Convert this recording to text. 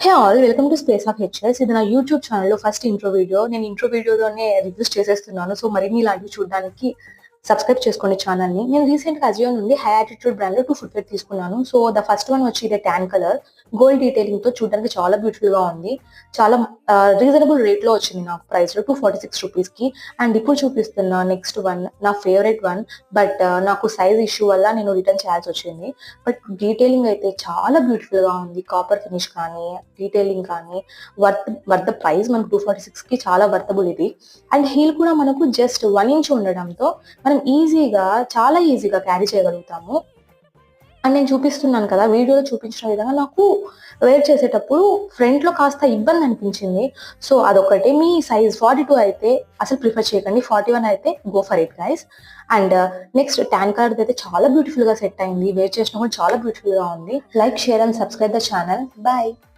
Hey all welcome to space of HS. ఇది నా YouTube ఛానల్లో ఫస్ట్ ఇంట్రో వీడియో. నేను ఇంట్రో వీడియోలోనే రివ్యూస్ చేసేస్తున్నాను. సో మరిన్ని ఇలాంటివి చూడడానికి సబ్స్క్రైబ్ చేసుకోండి ఛానల్ని. నేను రీసెంట్గా అజియో నుండి హై యాటిట్యూడ్ బ్రాండ్లో 2 ఫుట్వేర్ తీసుకున్నాను. సో ద ఫస్ట్ వన్ వచ్చి ఇదే ట్యాన్ కలర్ గోల్డ్ డీటెయిలింగ్తో చూడడానికి చాలా బ్యూటిఫుల్గా ఉంది. చాలా రీజనబుల్ రేట్లో వచ్చింది నాకు ప్రైస్లో 246 రూపీస్కి. అండ్ ఇప్పుడు చూపిస్తున్న నెక్స్ట్ వన్ నా ఫేవరెట్ వన్. బట్ నాకు సైజ్ ఇష్యూ వల్ల నేను రిటర్న్ చేయాల్సి వచ్చింది. బట్ డీటెయిలింగ్ అయితే చాలా బ్యూటిఫుల్ గా ఉంది. కాపర్ ఫినిష్ కానీ డీటెయిలింగ్ కానీ వర్త్ ప్రైస్ మనకు 246కి చాలా వర్తబుల్ ఇది. అండ్ హీల్ కూడా మనకు జస్ట్ 1 ఇంచ్ ఉండడంతో మనం చాలా ఈజీగా క్యారీ చేయగలుగుతాము. అండ్ నేను చూపిస్తున్నాను కదా, వీడియోలో చూపించిన విధంగా నాకు వేర్ చేసేటప్పుడు ఫ్రంట్ లో కాస్త ఇబ్బంది అనిపించింది. సో అదొకటి. మీ సైజ్ 42 అయితే అసలు ప్రిఫర్ చేయకండి, 41 అయితే go for it guys. And next tan colour అయితే చాలా బ్యూటిఫుల్ గా సెట్ అయింది. వేర్ చేసినా కూడా చాలా బ్యూటిఫుల్ గా ఉంది. Like, share and subscribe the channel. Bye.